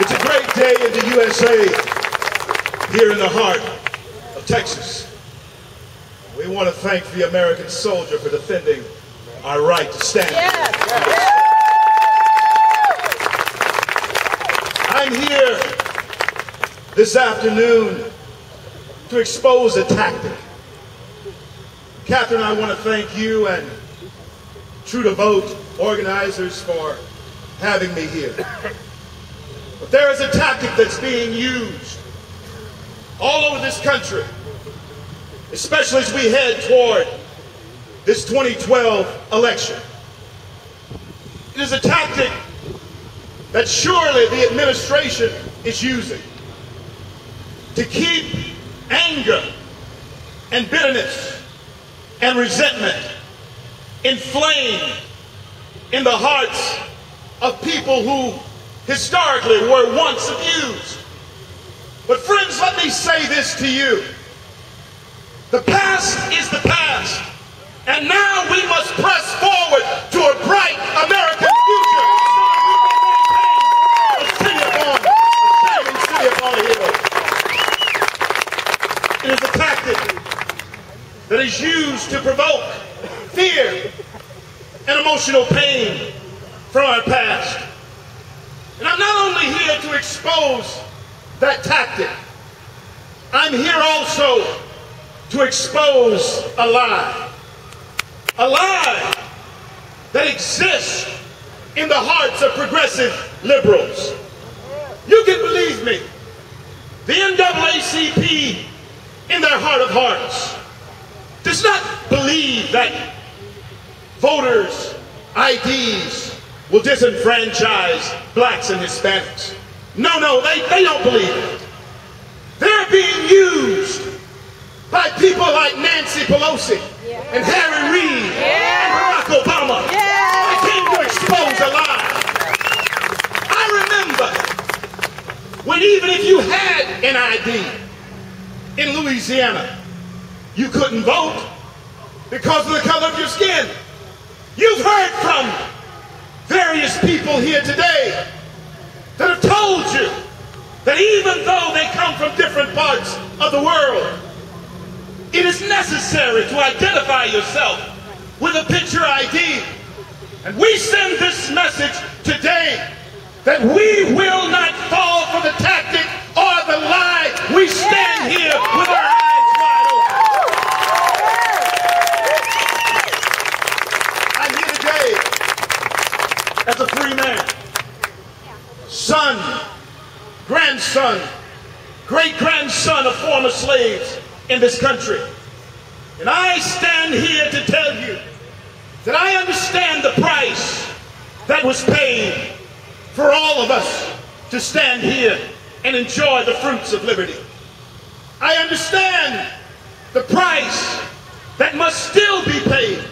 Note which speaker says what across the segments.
Speaker 1: It's a great day in the USA, here in the heart of Texas. We want to thank the American soldier for defending our right to stand. Yes. I'm here this afternoon to expose a tactic. Catherine, I want to thank you and True to Vote organizers for having me here. But there is a tactic that's being used all over this country, especially as we head toward this 2012 election. It is a tactic that surely the administration is using to keep anger and bitterness and resentment inflamed in the hearts of people who historically were once abused. But friends, let me say this to you. The past is the past, and now we must press forward to a bright American future so that we may maintain a city upon a hill. It is a tactic that is used to provoke fear and emotional pain from our past. And I'm not only here to expose that tactic, I'm here also to expose a lie that exists in the hearts of progressive liberals. You can believe me, the NAACP in their heart of hearts does not believe that voters' IDs will disenfranchise blacks and Hispanics. No, they don't believe it. They're being used by people like Nancy Pelosi and Harry Reid and Barack Obama. I came to expose a lie. I remember when even if you had an ID in Louisiana, you couldn't vote because of the color of your skin. You've heard from various people here today that have told you that even though they come from different parts of the world, it is necessary to identify yourself with a picture ID. And we send this message today that we will not fall for the tactic or the lie. We stand here with our eyes wide open. I'm here today as a free man, son, grandson, great-grandson of former slaves in this country. And I stand here to tell you that I understand the price that was paid for all of us to stand here and enjoy the fruits of liberty. I understand the price that must still be paid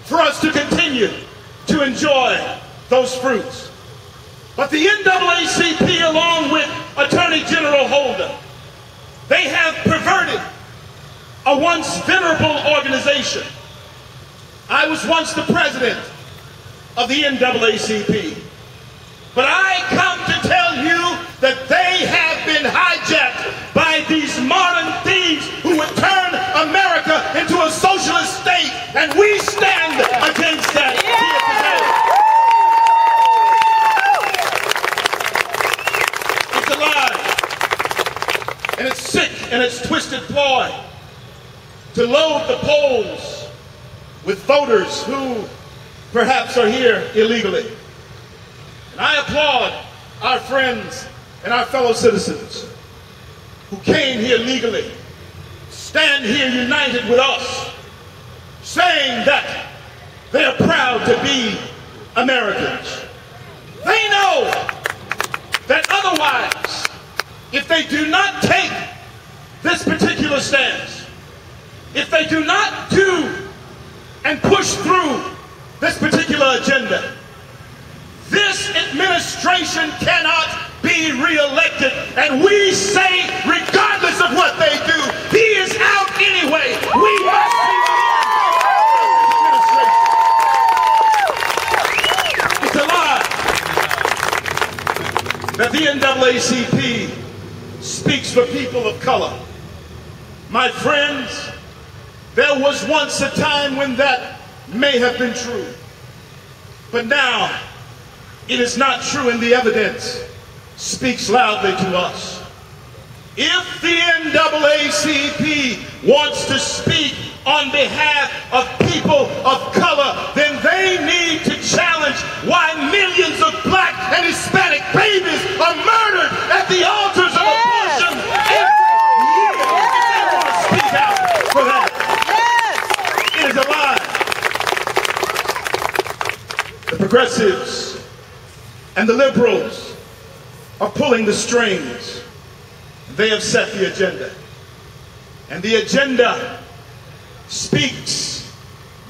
Speaker 1: for us to continue to enjoy those fruits. But the NAACP, along with Attorney General Holder, they have perverted a once venerable organization. I was once the president of the NAACP. But I come to tell you that they have been hijacked by these modern thieves who would turn America into a socialist state, and we stand against that here today. It's a lie. And it's sick and it's twisted ploy to load the polls with voters who perhaps are here illegally. And I applaud our friends and our fellow citizens who came here legally, stand here united with us, saying that they are proud to be Americans. They know that otherwise, if they do not take this particular stance, if they do not do and push through this particular agenda, this administration cannot be reelected. And we say, regardless of what they do, he is out anyway. We must be the end of this administration. It's a lie that the NAACP speaks for people of color. My friends, there was once a time when that may have been true. But now, it is not true, and the evidence speaks loudly to us. If the NAACP wants to speak on behalf of people of color, then they need to challenge why millions of black and Hispanic babies are murdered at the altars of abortion every year. They want to speak out for that. It is a lie. The progressives and the liberals are pulling the strings. They have set the agenda. And the agenda speaks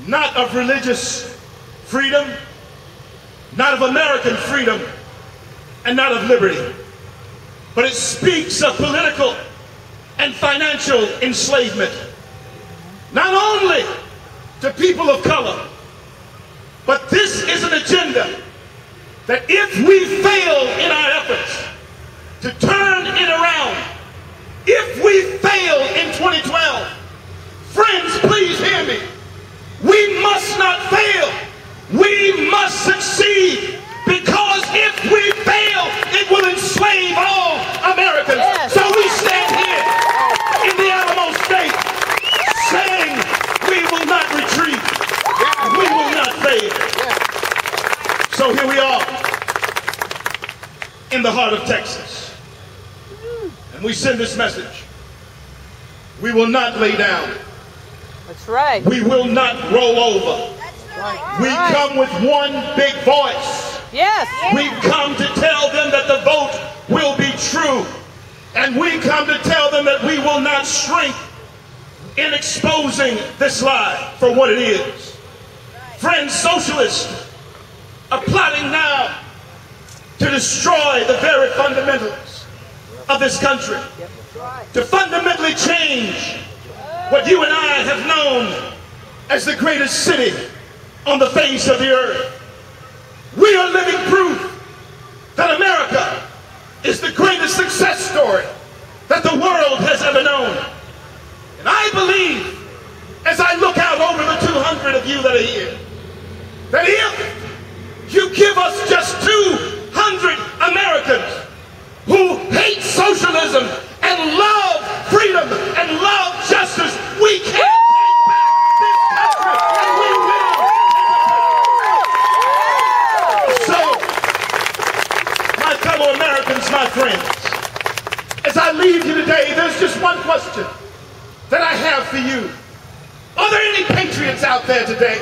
Speaker 1: not of religious freedom, not of American freedom, and not of liberty, but it speaks of political and financial enslavement, not only to people of color, but this is an agenda that if we fail in our efforts to turn it around, if we fail in 2012, friends, please hear me. We must not fail. We must succeed, because if we fail, it will enslave all Americans. Yes. So we stand here in the Alamo State saying we will not retreat. We will not fail. So here we are in the heart of Texas. And we send this message. We will not lay down.
Speaker 2: That's right.
Speaker 1: We will not roll over.
Speaker 2: That's right.
Speaker 1: We come with one big voice.
Speaker 2: Yes.
Speaker 1: We come to tell them that the vote will be true. And we come to tell them that we will not shrink in exposing this lie for what it is. Friends, socialists are plotting now to destroy the very fundamentals of this country, to fundamentally change what you and I have known as the greatest city on the face of the earth. We are living proof that America is the greatest success story that the world has ever known. And I believe, as I look out over the 200 of you that are here, that if you give us just 200 Americans who hate socialism and love freedom and love justice, we can take back this country, and we will. So, my fellow Americans, my friends, as I leave you today, there's just one question that I have for you. Are there any patriots out there today?